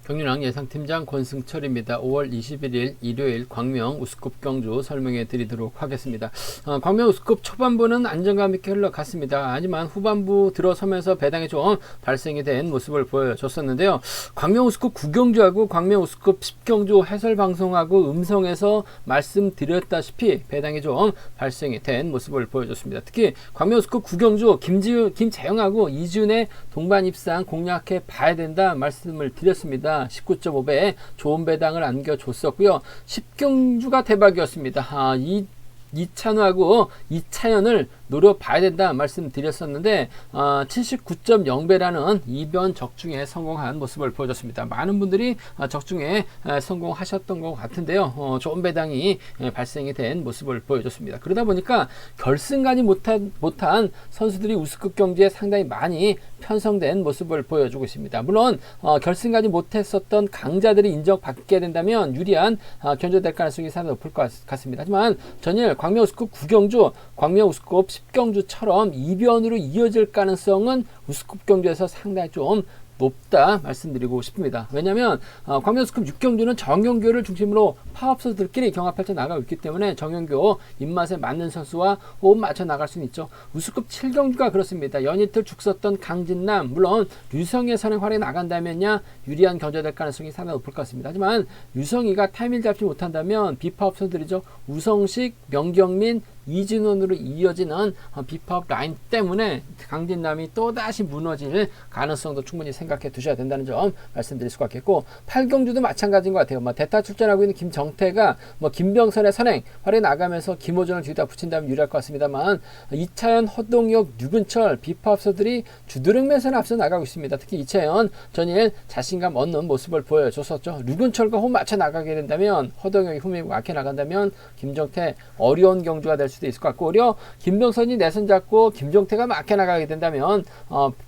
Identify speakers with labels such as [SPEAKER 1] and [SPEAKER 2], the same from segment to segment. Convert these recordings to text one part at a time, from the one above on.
[SPEAKER 1] 경륜왕 예상팀장 권승철입니다. 5월 21일 일요일 광명 우스컵 경주 설명해 드리도록 하겠습니다. 광명 우스컵 초반부는 안정감 있게 흘러갔습니다. 하지만 후반부 들어서면서 배당이 좀 발생이 된 모습을 보여줬었는데요. 광명 우스컵 9경주하고 광명 우스컵 10경주 해설 방송하고 음성에서 말씀드렸다시피 배당이 좀 발생이 된 모습을 보여줬습니다. 특히 광명 우스컵 9경주 김재영하고 이준의 동반 입상 공략해 봐야 된다 말씀을 드렸습니다. 19.5배 좋은 배당을 안겨줬었고요. 10경주가 대박이었습니다. 이찬우하고 이차연을 노려봐야 된다 말씀드렸었는데 79.0배라는 이변 적중에 성공한 모습을 보여줬습니다. 많은 분들이 적중에 성공하셨던 것 같은데요. 좋은 배당이 발생이 된 모습을 보여줬습니다. 그러다 보니까 결승 가지 못한 선수들이 우스컵 경주에 상당히 많이 편성된 모습을 보여주고 있습니다. 물론 결승 가지 못했었던 강자들이 인정받게 된다면 유리한 견조될 가능성이 상당히 높을 것 같습니다. 하지만 전일 광명 우스컵 9경주, 광명 우스컵 10경주처럼 이변으로 이어질 가능성은 우스컵 경주에서 상당히 좀 높다 말씀드리고 싶습니다. 왜냐하면 광명 우스컵 6경주는 정영교를 중심으로 파업선수들끼리 경합해서 나가고 있기 때문에 정영교 입맛에 맞는 선수와 호흡 맞춰 나갈 수는 있죠. 우스컵 7경주가 그렇습니다. 연이틀 죽섰던 강진남, 물론 류성의 선행활에 나간다면야 유리한 견제될 가능성이 상당히 높을 것 같습니다. 하지만 류성이가 타이밍 잡지 못한다면 비파업 선수들이죠. 우성식, 명경민, 이진원으로 이어지는 비파업 라인 때문에 강진남이 또다시 무너질 가능성도 충분히 생각해 두셔야 된다는 점 말씀드릴 수가 있겠고, 8경주도 마찬가지인 것 같아요. 대타 출전하고 있는 김정태가 김병선의 선행 활에 나가면서 김호준을 뒤에다 붙인다면 유리할 것 같습니다만, 이차연, 허동혁, 류근철 비파업서들이 주드륵맨선 앞서 나가고 있습니다. 특히 이차연 전일 자신감 얻는 모습을 보여줬었죠. 류근철과 호흡 맞춰 나가게 된다면, 허동혁이 흠이 막혀 나간다면 김정태 어려운 경주가 될 수도 있을 것 같고, 오히려 김병선이 내선 잡고 김정태가 막혀 나가게 된다면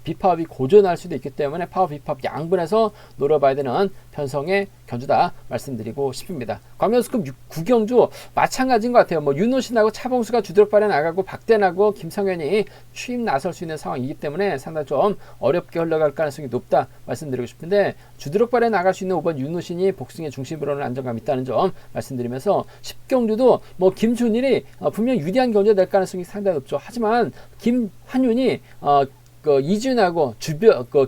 [SPEAKER 1] 비파업이 고전할 수도 있기 때문에 파업 비파업 양분해서 노려봐야 되는 편성의 견주다 말씀드리고 싶습니다. 광명 우스컵 9경주 마찬가지인 것 같아요. 윤호신하고 차봉수가 주드륵발에 나가고 박대나고 김성현이 취임 나설 수 있는 상황이기 때문에 상당히 좀 어렵게 흘러갈 가능성이 높다 말씀드리고 싶은데, 주드륵발에 나갈 수 있는 5번 윤호신이 복싱의 중심으로는 안정감이 있다는 점 말씀드리면서, 10경주도 김준일이 분명 유리한 견제 될 가능성이 상당히 높죠. 하지만 김한윤이 이준하고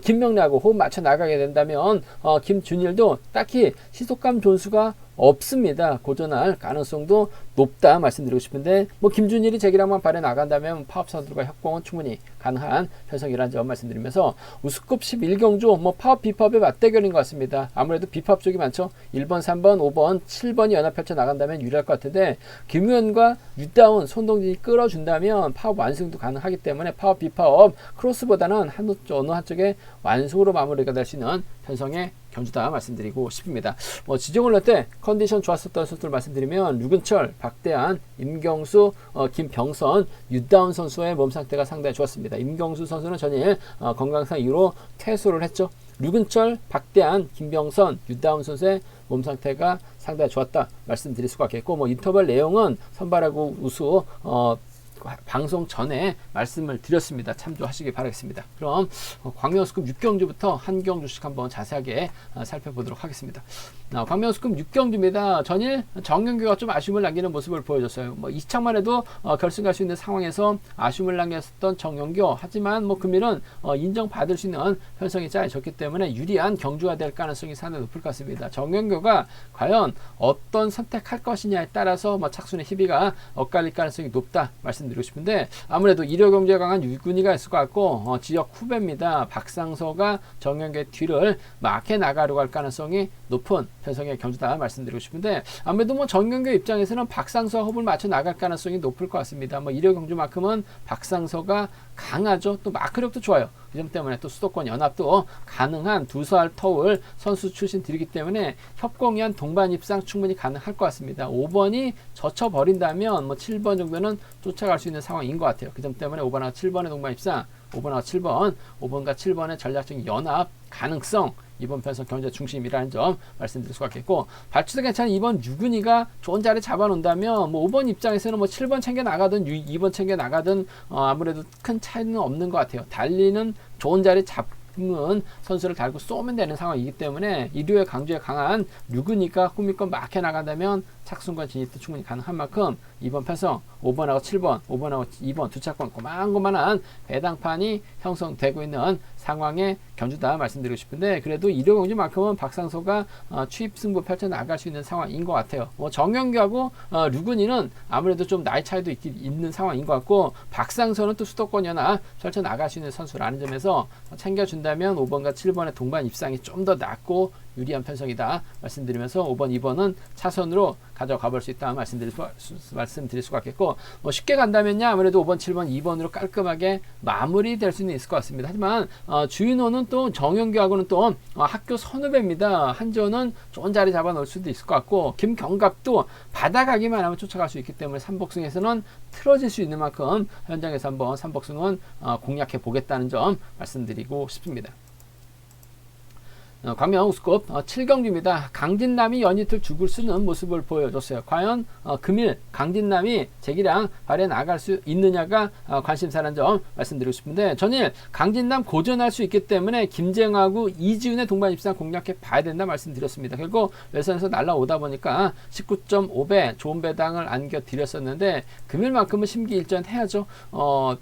[SPEAKER 1] 김명래하고 호흡 맞춰 나가게 된다면 김준일도 딱히 시속감 존수가 없습니다. 고전할 가능성도 높다 말씀드리고 싶은데, 김준일이 제기랑만 발에 나간다면 파업 선수들과 협공은 충분히 가능한 편성이라는 점 말씀드리면서, 우스컵 11경주 파업 비파업의 맞대결인 것 같습니다. 아무래도 비파업 쪽이 많죠. 1번, 3번, 5번, 7번이 연합 펼쳐 나간다면 유리할 것 같은데, 김우현과 유다운, 손동진이 끌어준다면 파업 완승도 가능하기 때문에 파업 비파업 크로스보다는 어느 한쪽에 완승으로 마무리가 될 수 있는 편성의 견주다 말씀드리고 싶습니다. 지정을 낼 때 컨디션 좋았었던 선수들 말씀드리면, 류근철, 박대한, 임경수, 김병선, 유다운 선수의 몸 상태가 상당히 좋았습니다. 임경수 선수는 전일 건강상 이후로 퇴소를 했죠. 류근철, 박대한, 김병선, 유다운 선수의 몸 상태가 상당히 좋았다 말씀드릴 수가 있겠고, 인터벌 내용은 선발하고 우수 방송 전에 말씀을 드렸습니다. 참조하시기 바라겠습니다. 그럼 광명 우스컵 6경주부터 한 경주씩 한번 자세하게 살펴보도록 하겠습니다. 광명 우스컵 6경주입니다. 전일 정영규가 좀 아쉬움을 남기는 모습을 보여줬어요. 이창만 해도 결승 갈 수 있는 상황에서 아쉬움을 남겼었던 정영규, 하지만 금일은 인정받을 수 있는 편성이 짜여졌기 때문에 유리한 경주가 될 가능성이 상당히 높을 것 같습니다. 정영규가 과연 어떤 선택할 것이냐에 따라서 착순의 희비가 엇갈릴 가능성이 높다 말씀드리고 싶은데, 아무래도 일요 경주에 강한 유근이가 있을 것 같고, 지역 후배입니다. 박상서가 정영규의 뒤를 막해 나가려고 할 가능성이 높은 편성의 경주다 말씀드리고 싶은데, 아무래도 정영규 입장에서는 박상서와 호흡을 맞춰 나갈 가능성이 높을 것 같습니다. 일요 경주만큼은 박상서가 강하죠. 또 마크력도 좋아요. 이 점 때문에 또 수도권 연합도 가능한 두살 터울 선수 출신들이기 때문에 협공이 한 동반 입상 충분히 가능할 것 같습니다. 5번이 젖혀버린다면 7번 정도는 쫓아갈 수 있는 상황인 것 같아요. 그 점 때문에 5번하고 7번의 동반 입상, 5번하고 7번, 5번과 7번의 전략적인 연합 가능성, 이번 편성 견제 중심이라는 점 말씀드릴 수가 있겠고, 발주도 괜찮은 2번 유근이가 좋은 자리 잡아놓는다면 5번 입장에서는 7번 챙겨 나가든 2번 챙겨 나가든 아무래도 큰 차이는 없는 것 같아요. 달리는 좋은 자리 드문 선수를 달고 쏘면 되는 상황이기 때문에 일요일 강주에 강한 류근이가 후미권 막혀 나간다면 착순권 진입도 충분히 가능한 만큼 이번 편성 5번하고 7번, 5번하고 2번 두 차권 고만고만한 배당판이 형성되고 있는 상황의 견주다 말씀드리고 싶은데, 그래도 일요 경주만큼은 박상소가 추입 승부 펼쳐 나갈 수 있는 상황인 것 같아요. 정영규하고 류근이는 아무래도 좀 나이 차이도 있는 상황인 것 같고, 박상소는 또 수도권이나 펼쳐 나갈 수 있는 선수라는 점에서 챙겨준다면 5번과 7번의 동반 입상이 좀 더 낫고 유리한 편성이다 말씀드리면서 5번, 2번은 차선으로 가져가 볼 수 있다 말씀드릴 수가 있겠고, 쉽게 간다면요 아무래도 5번, 7번, 2번으로 깔끔하게 마무리될 수는 있을 것 같습니다. 하지만 주인호는 또 정영규하고는 또 학교 선후배입니다. 한전은 좋은 자리 잡아 놓을 수도 있을 것 같고, 김경갑도 받아가기만 하면 쫓아갈 수 있기 때문에 3복승에서는 틀어질 수 있는 만큼 현장에서 한번 3복승은 공략해 보겠다는 점 말씀드리고 싶습니다. 광명 우스컵 7경기입니다. 강진남이 연이틀 죽을 쓰는 모습을 보여줬어요. 과연 금일 강진남이 재기량 발휘해 나갈 수 있느냐가 관심사라는 점 말씀드리고 싶은데, 전일 강진남 고전할 수 있기 때문에 김재영하고 이지훈의 동반 입상 공략해 봐야 된다 말씀드렸습니다. 결국 외선에서 날라오다 보니까 19.5배 좋은 배당을 안겨드렸었는데, 금일만큼은 심기일전 해야죠.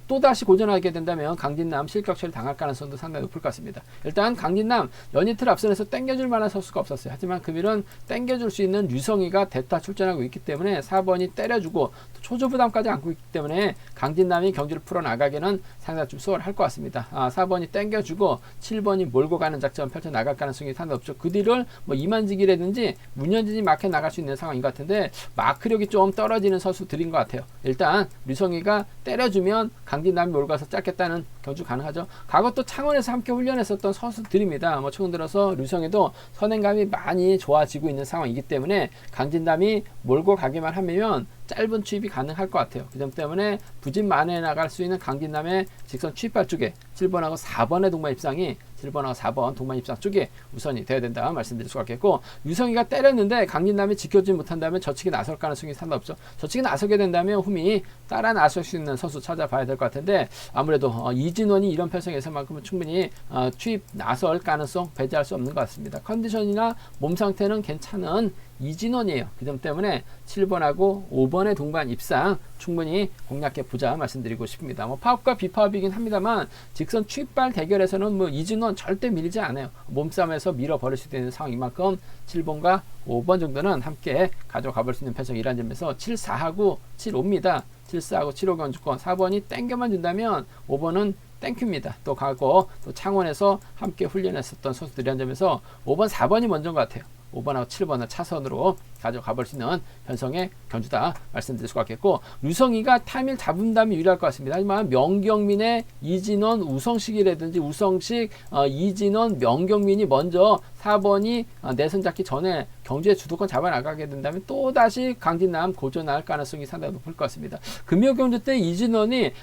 [SPEAKER 1] 또다시 고전하게 된다면 강진남 실격 처리 당할 가능성도 상당히 높을 것 같습니다. 일단 강진남 연이틀 앞선에서 땡겨줄 만한 선수가 없었어요. 하지만 금일은 땡겨줄 수 있는 류성희가 대타 출전하고 있기 때문에 4번이 때려주고 또 초조 부담까지 안고 있기 때문에 강진남이 경기를 풀어나가기는 상당히 좀 수월할 것 같습니다. 4번이 땡겨주고 7번이 몰고 가는 작전 펼쳐 나갈 가능성이 상당히 없죠. 그 뒤를 이만직이라든지 문현진이 마크에 나갈 수 있는 상황인 것 같은데, 마크력이 좀 떨어지는 선수들인 것 같아요. 일단 류성희가 때려주면 강진남이 몰고 가서 짧겠다는 경주 가능하죠. 과거 또 창원에서 함께 훈련했었던 선수들입니다. 최근 들어서 류성희도 선행감이 많이 좋아지고 있는 상황이기 때문에 강진남이 몰고 가기만 하면 짧은 추입이 가능할 것 같아요. 그 점 때문에 부진 만회해 나갈 수 있는 강진남의 직선 추입발 쪽에 7번하고 4번의 동반 입상이 7번하고 4번 동반 입상 쪽에 우선이 되어야 된다 말씀드릴 수가 있겠고, 유성이가 때렸는데 강진남이 지켜주지 못한다면 저측에 나설 가능성이 상당히 없죠. 저측에 나서게 된다면 흠이 따라 나설 수 있는 선수 찾아봐야 될 것 같은데, 아무래도 이진원이 이런 편성에서만큼은 충분히 추입 나설 가능성 배제할 수 없는 것 같습니다. 컨디션이나 몸 상태는 괜찮은 이진원이에요. 그 점 때문에 7번하고 5번의 동반 입상 충분히 공략해 보자 말씀드리고 싶습니다. 파업과 비파업이긴 합니다만 직선 추입발 대결에서는 이진원 절대 밀리지 않아요. 몸싸움에서 밀어버릴 수 있는 상황인 만큼 7번과 5번 정도는 함께 가져가 볼 수 있는 편성이라는 점에서 7-4하고 7-5입니다. 7-4하고 7-5 경주권 4번이 땡겨만 준다면 5번은 땡큐입니다. 또 가고 또 창원에서 함께 훈련했었던 선수들이라는 점에서 5번, 4번이 먼저인 것 같아요. 5번하고 7번은 차선으로 가져가 볼 수 있는 편성의 견주다 말씀드릴 수가 있겠고, 류성희가 타이밍 잡은다면 유리할 것 같습니다. 하지만 명경민의 이진원, 우성식이라든지 우성식, 이진원, 명경민이 먼저 4번이 내선 잡기 전에 경주의 주도권 잡아 나가게 된다면 또다시 강진남 고전할 가능성이 상당히 높을 것 같습니다. 금요 경주 때 이진원이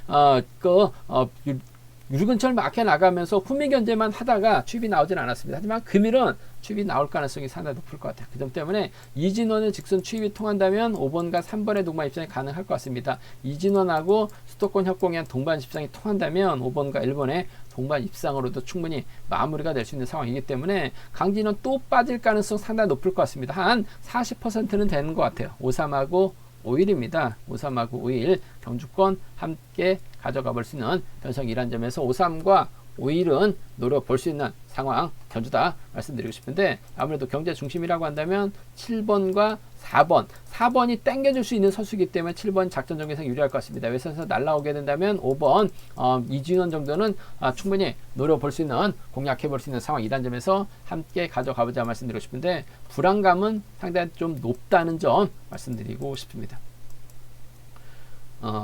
[SPEAKER 1] 유류근처를 막혀 나가면서 후미 견제만 하다가 추입이 나오진 않았습니다. 하지만 금일은 추입이 나올 가능성이 상당히 높을 것 같아요. 그 점 때문에 이진원의 직선 추입이 통한다면 5번과 3번의 동반 입상이 가능할 것 같습니다. 이진원하고 수도권 협공의 동반 입상이 통한다면 5번과 1번의 동반 입상으로도 충분히 마무리가 될 수 있는 상황이기 때문에 강진원 또 빠질 가능성 상당히 높을 것 같습니다. 한 40%는 되는 것 같아요. 5-3하고 5일입니다. 5-3하고 5일 경주권 함께 가져가 볼 수 있는 편성이란 점에서 5-3과 5일은 노려볼 수 있는 상황 견주다 말씀드리고 싶은데, 아무래도 경제 중심이라고 한다면 7번과 4번이 땡겨줄 수 있는 선수이기 때문에 7번 작전 전개상 유리할 것 같습니다. 외선에서 날라오게 된다면 5번 이진원 정도는 충분히 노려볼 수 있는 공략해 볼 수 있는 상황이란 점에서 함께 가져가보자 말씀드리고 싶은데, 불안감은 상당히 좀 높다는 점 말씀드리고 싶습니다.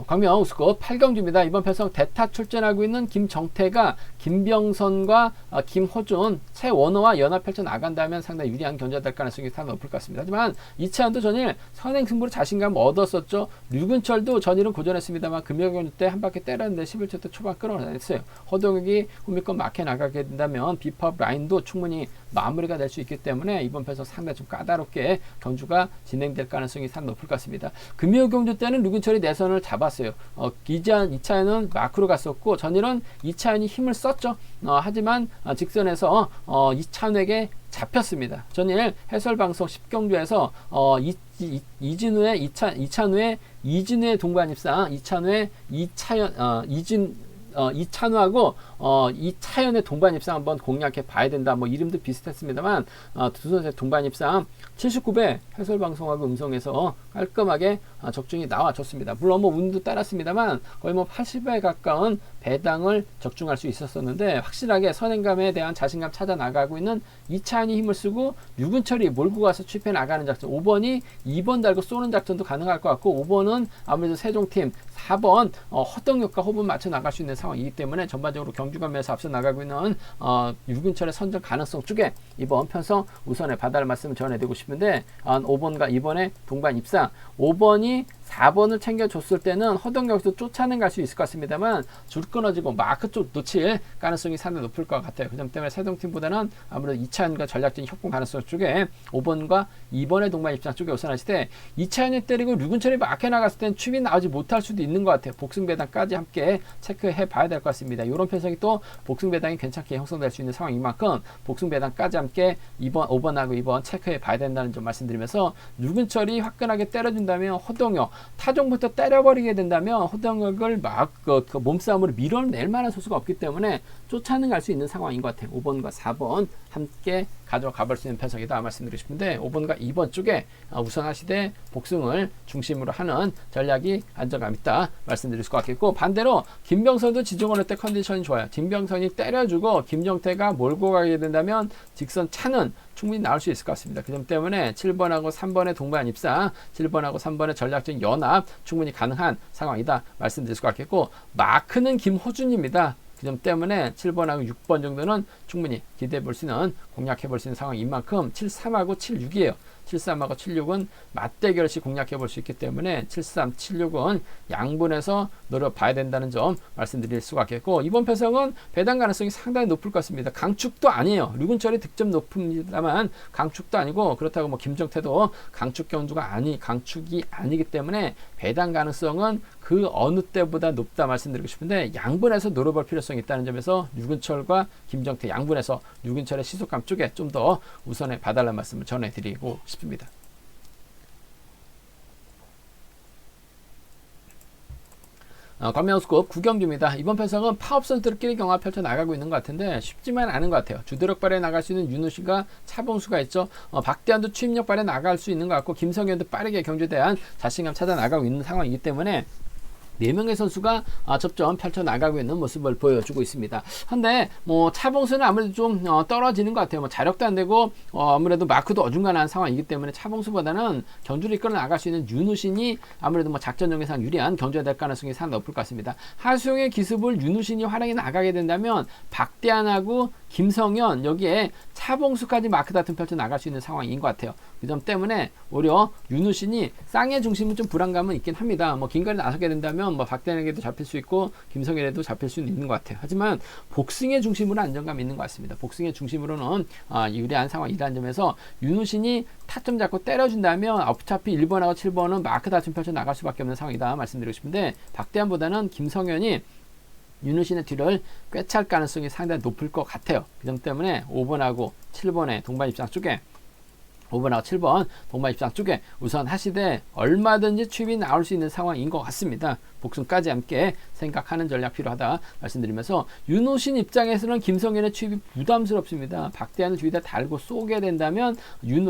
[SPEAKER 1] 광명 우스컵 8경주입니다. 이번 편성 대타 출전하고 있는 김정태가 김병선과 김호준, 최원호와 연합 펼쳐 나간다면 상당히 유리한 견제가 될 가능성이 상당히 높을 것 같습니다. 하지만 이차원도 전일 선행 승부로 자신감 얻었었죠. 류근철도 전일은 고전했습니다만 금요 경주 때 한 바퀴 때렸는데 11초 때 초반 끌어냈어요. 허동욱이 후미권 막혀 나가게 된다면 비팝 라인도 충분히 마무리가 될 수 있기 때문에 이번 편성 상당히 좀 까다롭게 경주가 진행될 가능성이 상당히 높을 것 같습니다. 금요 경주 때는 류근철이 내선을 잡았어요. 이차현은 마크로 갔었고 전일은 이차현이 힘을 썼죠. 하지만 직선에서 이찬우에게 잡혔습니다. 전일 해설방송 10경주에서 이진우의 동반 입상, 이찬우의 이찬우하고 이차현의 동반 입상 한번 공략해 봐야 된다. 뭐 이름도 비슷했습니다만 두 선수의 동반 입상 79배 해설 방송하고 음성에서 깔끔하게 적중이 나와줬습니다. 물론 뭐 운도 따랐습니다만 거의 뭐 80배 가까운 배당을 적중할 수 있었었는데 확실하게 선행감에 대한 자신감 찾아 나가고 있는 이차현이 힘을 쓰고 류근철이 몰고 가서 취입해 나가는 작전, 5번이 2번 달고 쏘는 작전도 가능할 것 같고 5번은 아무래도 세종팀 4번 허덕역과 호흡 맞춰 나갈 수 있는 상황이기 때문에 전반적으로 경주감에서 앞서 나가고 있는 류근철의 선정 가능성 쪽에 이번 편성 우선에 받아할 말씀을 전해드리고 싶은데 5번과 2번의 동반 입상, 5번이 4번을 챙겨줬을 때는 허덕역에서 쫓아내 갈 수 있을 것 같습니다만 줄 끊어지고 마크 쪽 놓칠 가능성이 상당히 높을 것 같아요. 그 점 때문에 세종팀보다는 아무래도 이차현과 전략적인 협공 가능성 쪽에 5번과 2번의 동반 입상 쪽에 우선하실 때 이차현이 때리고 류근철이 막혀 나갔을 땐 춤이 나오지 못할 수도 있는 것 같아요. 복승배당까지 함께 체크해 봐야 될 것 같습니다. 이런 편성이 또 복승배당이 괜찮게 형성될 수 있는 상황인 만큼 복승배당까지 함께 5번하고 2번 체크해 봐야 된다는 점 말씀드리면서 류근철이 화끈하게 때려준다면 허덕역 타종부터 때려버리게 된다면 허덕역을 막 몸싸움으로 밀어낼 만한 소수가 없기 때문에 쫓아는 갈 수 있는 상황인 것 같아요. 5번과 4번 함께 가져가 볼 수 있는 편성이다 말씀드리고 싶은데 5번과 2번 쪽에 우선하시되 복승을 중심으로 하는 전략이 안정감 있다 말씀드릴 수 같겠고, 반대로 김병선도 지정원할 때 컨디션이 좋아요. 김병선이 때려주고 김정태가 몰고 가게 된다면 직선 차는 충분히 나올 수 있을 것 같습니다. 그 점 때문에 7번하고 3번의 동반 입상, 7번하고 3번의 전략적인 연합 충분히 가능한 상황이다 말씀드릴 수 같겠고, 마크는 김호준입니다. 그 점 때문에 7번하고 6번 정도는 충분히 기대해 볼 수 있는, 공략해 볼 수 있는 상황인 만큼 73하고 76이에요. 73하고 76은 맞대결시 공략해 볼 수 있기 때문에 73, 76은 양분해서 노려봐야 된다는 점 말씀드릴 수가 있겠고, 이번 편성은 배당 가능성이 상당히 높을 것 같습니다. 강축도 아니에요. 류근철이 득점 높습니다만 강축도 아니고, 그렇다고 뭐 김정태도 강축이 아니기 때문에 배당 가능성은 그 어느 때보다 높다 말씀드리고 싶은데, 양분해서 노려볼 필요성이 있다는 점에서 류근철과 김정태 양분해서 류근철의 시속감 쪽에 좀 더 우선에 봐달라는 말씀을 전해드리고 싶습니다. 관명스급 9경주입니다. 이번 편성은 파업 선수들끼리 경합 펼쳐 나가고 있는 것 같은데 쉽지만 않은 것 같아요. 주도력 발에 나갈 수 있는 윤우씨가 차봉수가 있죠. 박대환도 추임력 발에 나갈 수 있는 것 같고, 김성현도 빠르게 경주에 대한 자신감 찾아 나가고 있는 상황이기 때문에 4명의 선수가 접점 펼쳐 나가고 있는 모습을 보여주고 있습니다. 한데 뭐 차봉수는 아무래도 좀 떨어지는 것 같아요. 뭐 자력도 안 되고 아무래도 마크도 어중간한 상황이기 때문에 차봉수보다는 경주를 이끌어 나갈 수 있는 윤우신이 아무래도 뭐 작전 정예상 유리한 경주가 될 가능성이 상당히 높을 것 같습니다. 하수영의 기습을 윤우신이 활용해 나가게 된다면 박대환하고 김성현, 여기에 차봉수까지 마크 다툼 펼쳐 나갈 수 있는 상황인 것 같아요. 그 점 때문에 오히려 윤우신이 쌍의 중심은 좀 불안감은 있긴 합니다. 뭐 긴거리 나서게 된다면 뭐 박대환에게도 잡힐 수 있고 김성현에도 잡힐 수는 있는 것 같아요. 하지만 복승의 중심으로 안정감이 있는 것 같습니다. 복승의 중심으로는 유리한 상황이라는 점에서 윤우신이 타점 잡고 때려준다면 어차피 1번하고 7번은 마크 다툼 펼쳐 나갈 수밖에 없는 상황이다 말씀드리고 싶은데, 박대환보다는 김성현이 윤우신의 뒤를 꿰찰 가능성이 상당히 높을 것 같아요. 그 점 때문에 5번하고 7번의 동반 입장 쪽에 5번하고 7번 동반 입장 쪽에 우선 하시되 얼마든지 추입이 나올 수 있는 상황인 것 같습니다. 복승까지 함께 생각하는 전략 필요하다 말씀드리면서, 윤우신 입장에서는 김성현의 추입이 부담스럽습니다. 박대환을 뒤에다 달고 쏘게 된다면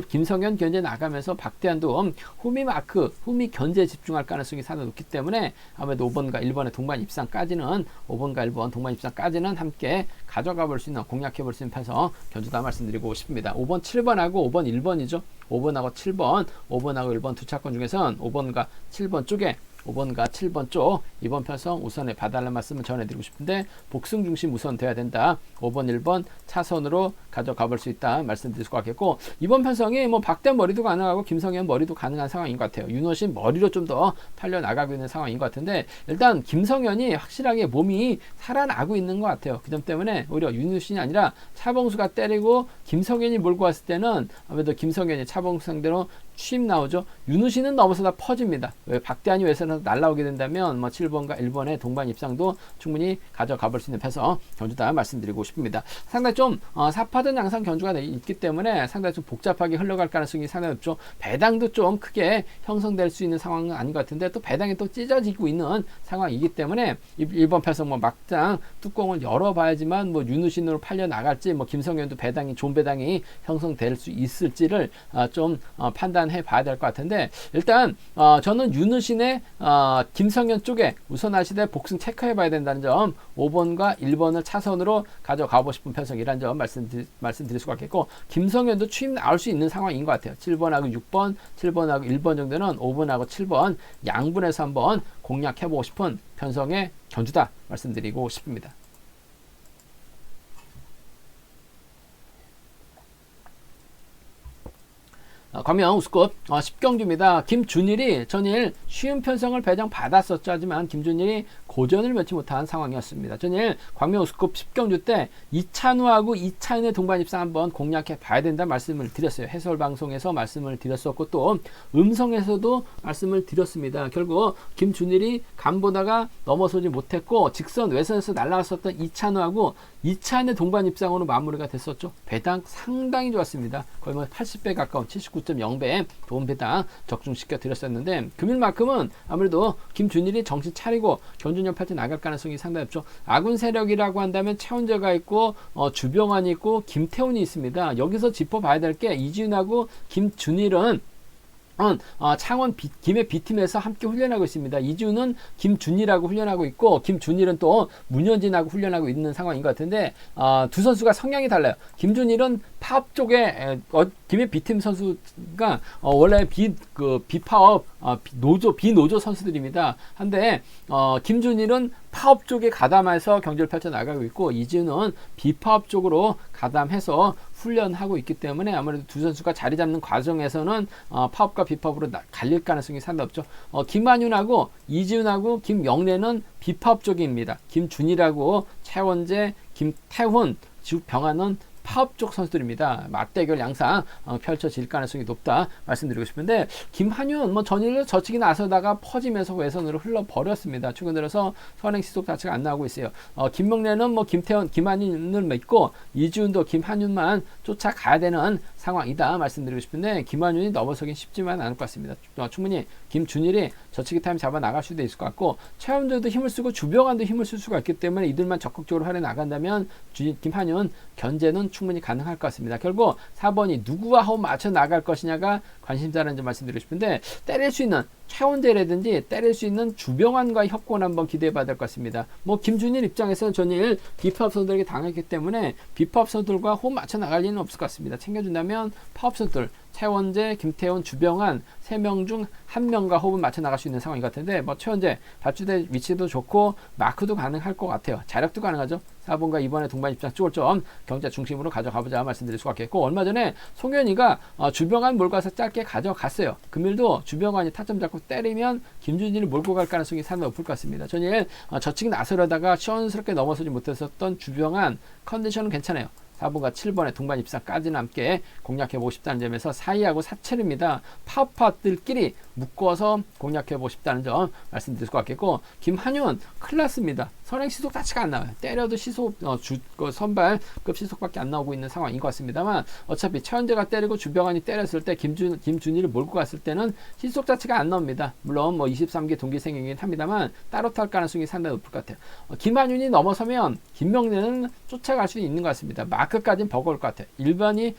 [SPEAKER 1] 김성현 견제 나가면서 박대환도 홈이 견제에 집중할 가능성이 상당히 높기 때문에 아무래도 5번과 1번의 동반 입상까지는 5번과 1번 동반 입상까지는 함께 가져가 볼 수 있는, 공략해 볼 수 있는 편성 견주다 말씀드리고 싶습니다. 5번 7번하고 5번 1번이죠. 5번하고 7번, 5번하고 1번 두 차권 중에선 5번과 7번 쪽에 5번과 7번 쪽 이번 편성 우선에 봐달라는 말씀을 전해드리고 싶은데, 복승 중심 우선 돼야 된다. 5번 1번 차선으로 가져가 볼 수 있다 말씀드릴 수 같겠고, 이번 편성이 뭐 박대환 머리도 가능하고 김성현 머리도 가능한 상황인 것 같아요. 윤호신 머리로 좀 더 팔려 나가고 있는 상황인 것 같은데, 일단 김성현이 확실하게 몸이 살아나고 있는 것 같아요. 그 점 때문에 오히려 윤호신이 아니라 차봉수가 때리고 김성현이 몰고 왔을 때는 아무래도 김성현이 차범근 상대로 취임 나오죠. 윤우신은 넘어서다 퍼집니다. 왜 박대한이 외선에서 날라오게 된다면 뭐 7번과 1번의 동반 입상도 충분히 가져가 볼 수 있는 패서 견주다 말씀드리고 싶습니다. 상당히 좀 사파든 양상 견주가 있기 때문에 상당히 좀 복잡하게 흘러갈 가능성이 상당히 높죠. 배당도 좀 크게 형성될 수 있는 상황은 아닌 것 같은데 또 배당이 또 찢어지고 있는 상황이기 때문에 1번 패서 뭐 막장 뚜껑을 열어봐야지만 뭐 윤우신으로 팔려 나갈지 뭐 김성현도 배당이 좋은 배당이 형성될 수 있을지를 좀 판단해 봐야 될 것 같은데 일단 저는 윤우신의 김성현 쪽에 우선 하시되 복승 체크해 봐야 된다는 점 5번과 1번을 차선으로 가져가고 싶은 편성이라는 점 말씀드릴 수가 있겠고 김성현도 취임 나올 수 있는 상황인 것 같아요. 7번하고 6번 7번하고 1번 정도는 5번하고 7번 양분해서 한번 공략해 보고 싶은 편성의 견주다 말씀드리고 싶습니다. 광명 우스컵 10경주입니다. 김준일이 전일 쉬운 편성을 배정 받았었죠. 하지만 김준일이 고전을 맺지 못한 상황이었습니다. 전일 광명 우스컵 10경주 때 이찬우하고 이차인의 동반 입상 한번 공략해 봐야 된다 말씀을 드렸어요. 해설 방송에서 말씀을 드렸었고 또 음성에서도 말씀을 드렸습니다. 결국 김준일이 간 보다가 넘어서지 못했고 직선 외선에서 날아왔었던 이찬우하고 이차인의 동반 입상으로 마무리가 됐었죠. 배당 상당히 좋았습니다. 거의 뭐 80배 가까운 79.0배 좋은 배당 적중시켜 드렸었는데 금일만큼은 아무래도 김준일이 정신 차리고 견준연팔전 나갈 가능성이 상당히 높죠. 아군 세력이라고 한다면 최원재가 있고 주병환이 있고 김태훈이 있습니다. 여기서 짚어봐야 될 게 이지훈하고 김준일은 창원 김해 B팀에서 함께 훈련하고 있습니다. 이준은 김준일하고 훈련하고 있고 김준일은 또 문현진하고 훈련하고 있는 상황인 것 같은데 두 선수가 성향이 달라요. 김준일은 파업 쪽에 김해 B팀 선수가 원래 비파업 비노조 선수들입니다. 한데 김준일은 파업 쪽에 가담해서 경기를 펼쳐 나가고 있고 이지훈은 비파업 쪽으로 가담해서 훈련하고 있기 때문에 아무래도 두 선수가 자리 잡는 과정에서는 파업과 비파업으로 갈릴 가능성이 상당히 높죠. 김한윤하고 이지훈하고 김영래는 비파업 쪽입니다. 김준일하고 최원재, 김태훈, 주병환은 파업 쪽 선수들입니다. 맞대결 양상 펼쳐질 가능성이 높다 말씀드리고 싶은데 김한윤 뭐 전일로 저치기 나서다가 퍼지면서 외선으로 흘러버렸습니다. 최근 들어서 선행 시속 자체가 안 나오고 있어요. 김명래는 뭐 김태현, 김한윤을 믿고 이지훈도 김한윤만 쫓아가야 되는 상황이다 말씀드리고 싶은데 김한윤이 넘어서긴 쉽지만 않을 것 같습니다. 충분히 김준일이 저치기 타임 잡아 나갈 수도 있을 것 같고 최원재도 힘을 쓰고 주병환도 힘을 쓸 수가 있기 때문에 이들만 적극적으로 활용 나간다면 김한윤 견제는 충분히 가능할 것 같습니다. 결국 4번이 누구와 호흡 맞춰 나갈 것이냐가 관심사라는 점 말씀드리고 싶은데 때릴 수 있는 최원재라든지 때릴 수 있는 주병환과의 협권 한번 기대해 봐야 될 것 같습니다. 뭐 김준일 입장에서는 전일 비파업 선수들에게 당했기 때문에 비파업 선수들과 호흡 맞춰 나갈 일은 없을 것 같습니다. 챙겨준다면 파업 선수들 최원재, 김태훈, 주병환 3명 중 1명과 호흡을 맞춰 나갈 수 있는 상황인 것 같은데 뭐 최원재 발주대 위치도 좋고 마크도 가능할 것 같아요. 자력도 가능하죠. 4번과 2번의 동반 입장 쪽을 좀 경제 중심으로 가져가보자 말씀드릴 수가 있겠고 얼마 전에 송현이가 주병환 몰고 가서 짧게 가져갔어요. 금일도 주병환이 타점 잡고 때리면 김준일이 몰고 갈 가능성이 상당히 높을 것 같습니다. 전일 저치기 나서려다가 시원스럽게 넘어서지 못했었던 주병환 컨디션은 괜찮아요. 4번과 7번의 동반 입상까지는 함께 공략해보고 싶다는 점에서 4위하고 4첼입니다. 파파들끼리 묶어서 공략해보고 싶다는 점 말씀드릴 것 같겠고 김한윤 클라스입니다. 선행 시속 자체가 안 나와요. 때려도 시속 선발급 시속밖에 안 나오고 있는 상황인 것 같습니다만 어차피 최원재가 때리고 주병환이 때렸을 때 김준일을 몰고 갔을 때는 시속 자체가 안 나옵니다. 물론 뭐 23기 동기생이긴 합니다만 따로 탈 가능성이 상당히 높을 것 같아요. 김한윤이 넘어서면 김명래는 쫓아갈 수 있는 것 같습니다. 마크까지는 버거울 것 같아요. 1번이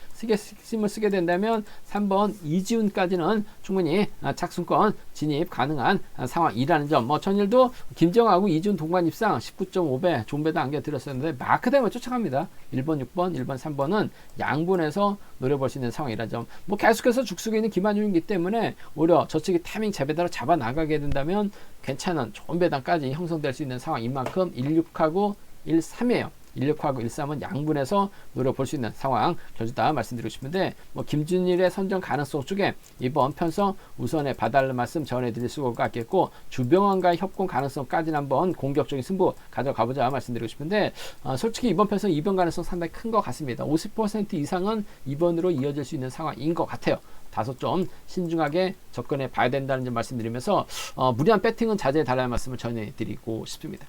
[SPEAKER 1] 힘을 쓰게 된다면 3번 이지훈까지는 충분히 착순권 진입 가능한 상황이라는 점. 뭐 전일도 김정하고 이지훈 동반 입상 19.5배 좋은 배당 안겨드렸었는데 마크 되면 쫓아갑니다. 1번, 6번, 1번, 3번은 양분해서 노려볼 수 있는 상황이라는 점. 뭐 계속해서 죽쓰고 있는 김한윤이기 때문에 오히려 저측이 타이밍 제배대로 잡아 나가게 된다면 괜찮은 좋은 배당까지 형성될 수 있는 상황인 만큼 16하고 13이에요. 16하고 13은 양분해서 노려볼 수 있는 상황 견주다 말씀드리고 싶은데 뭐 김준일의 선정 가능성 쪽에 이번 편성 우선에 봐달라는 말씀 전해드릴 수가 같겠고 주병원과의 협공 가능성까지는 한번 공격적인 승부 가져가보자 말씀드리고 싶은데 솔직히 이번 편성 입원 가능성 상당히 큰 것 같습니다. 50% 이상은 입원으로 이어질 수 있는 상황인 것 같아요. 다소 좀 신중하게 접근해 봐야 된다는 점 말씀드리면서 무리한 배팅은 자제해 달라는 말씀을 전해드리고 싶습니다.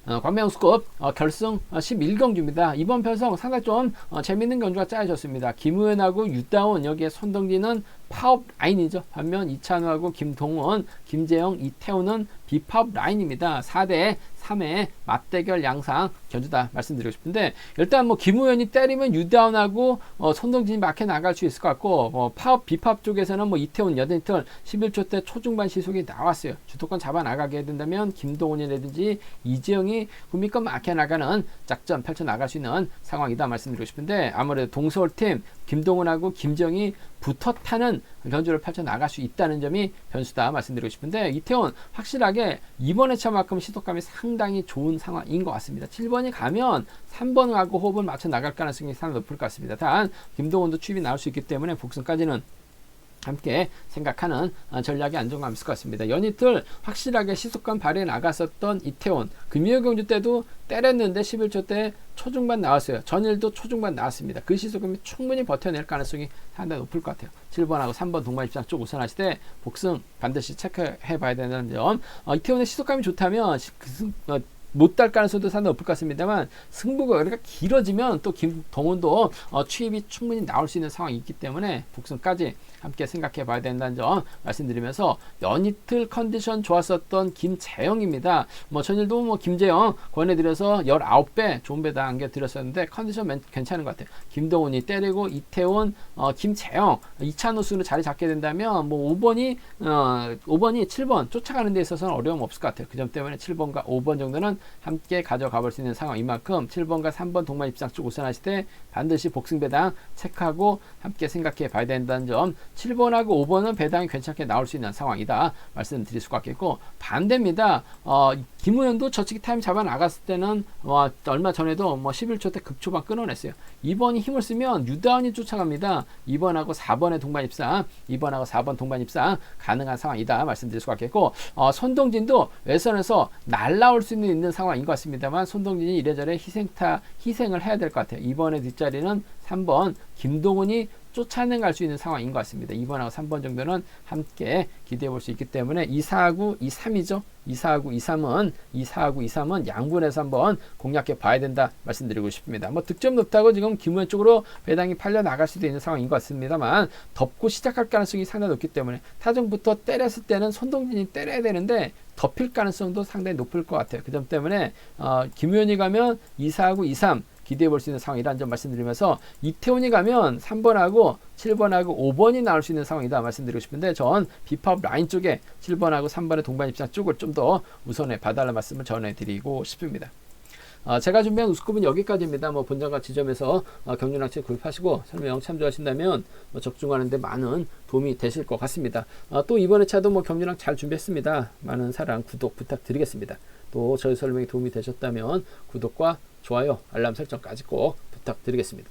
[SPEAKER 1] 광명스컵 결승 11경주입니다. 이번 편성 상당히 좀 재밌는 경주가 짜여졌습니다. 김우현하고 유다운 여기에 손동진은 파업 라인이죠. 반면 이찬우하고 김동원, 김재영, 이태훈은 비파업 라인입니다. 4대 3의 맞대결 양상 견주다 말씀드리고 싶은데 일단 뭐 김우현이 때리면 유다운하고 손동진이 막혀 나갈 수 있을 것 같고 파업 비파업 쪽에서는 뭐 이태훈 여든이틀 11초 때 초중반 시속이 나왔어요. 주도권 잡아 나가게 된다면 김동원이라든지 이재영이 국민권 막혀 나가는 작전 펼쳐 나갈 수 있는 상황이다 말씀드리고 싶은데 아무래도 동서울팀 김동원하고 김정이 붙어 타는 견주를 펼쳐 나갈 수 있다는 점이 변수다 말씀드리고 싶은데 이태원 확실하게 이번 회차만큼 시도감이 상당히 좋은 상황인 것 같습니다. 7번이 가면 3번하고 호흡을 맞춰 나갈 가능성이 상당히 높을 것 같습니다. 단 김동원도 추입이 나올 수 있기 때문에 복승까지는 함께 생각하는 전략이 안정감 있을 것 같습니다. 연이틀 확실하게 시속감 발휘해 나갔었던 이태원 금요일 경주 때도 때렸는데 11초 때 초중반 나왔어요. 전일도 초중반 나왔습니다. 그 시속감이 충분히 버텨낼 가능성이 상당히 높을 것 같아요. 7번하고 3번 동반 입장 쪽 우선하실 때 복승 반드시 체크해 봐야 되는 점. 이태원의 시속감이 좋다면 못 딸 가능성도 상당히 높을 것 같습니다만 승부가 그러니까 길어지면 또 김동원도 추입이 충분히 나올 수 있는 상황이 있기 때문에 복승까지 함께 생각해 봐야 된다는 점 말씀드리면서 연이틀 컨디션 좋았었던 김재영입니다. 뭐 전일도 뭐 김재영 권해드려서 19배 좋은 배당 안겨드렸었는데 컨디션 괜찮은 것 같아요. 김동훈이 때리고 이태원 김재영 이찬호 수로 자리 잡게 된다면 뭐 5번이 7번 쫓아가는 데 있어서는 어려움 없을 것 같아요. 그 점 때문에 7번과 5번 정도는 함께 가져가 볼 수 있는 상황인 만큼 7번과 3번 동반 입장 쪽 우선하실 때 반드시 복승 배당 체크하고 함께 생각해 봐야 된다는 점. 7번하고 5번은 배당이 괜찮게 나올 수 있는 상황이다 말씀드릴 수가 있겠고 반대입니다. 김우현도 저치기 타임 잡아 나갔을 때는 얼마 전에도 11초 때 급초반 끊어냈어요. 2번이 힘을 쓰면 유다운이 쫓아갑니다. 2번하고 4번의 동반 입상 2번하고 4번 동반 입상 가능한 상황이다 말씀드릴 수가 있겠고 손동진도 외선에서 날라올 수 있는 상황인 것 같습니다만 손동진이 이래저래 희생을 해야 될 것 같아요. 2번의 뒷자리는 3번 김동훈이 쫓아내 갈 수 있는 상황인 것 같습니다. 2번하고 3번 정도는 함께 기대해 볼 수 있기 때문에 2사하고 2-3이죠. 2사하고 2-3은 양분해서 한번 공략해 봐야 된다 말씀드리고 싶습니다. 뭐 득점 높다고 지금 김우현 쪽으로 배당이 팔려 나갈 수도 있는 상황인 것 같습니다만 덮고 시작할 가능성이 상당히 높기 때문에 타정부터 때렸을 때는 손동진이 때려야 되는데 덮일 가능성도 상당히 높을 것 같아요. 그 점 때문에 김우현이 가면 2사하고 2-3 기대해 볼 수 있는 상황이라는 점 말씀드리면서 이태훈이 가면 3번하고 7번하고 5번이 나올 수 있는 상황이다 말씀드리고 싶은데 전 비팝 라인 쪽에 7번하고 3번의 동반 입장 쪽을 좀 더 우선해 봐달라는 말씀을 전해드리고 싶습니다. 제가 준비한 우스컵은 여기까지입니다. 뭐 본전과 지점에서 경륜학체 구입하시고 설명 참조하신다면 적중하는 데 많은 도움이 되실 것 같습니다. 또 이번에 차도 경륜학 잘 준비했습니다. 많은 사랑 구독 부탁드리겠습니다. 또 저희 설명이 도움이 되셨다면 구독과 좋아요 알람 설정까지 꼭 부탁드리겠습니다.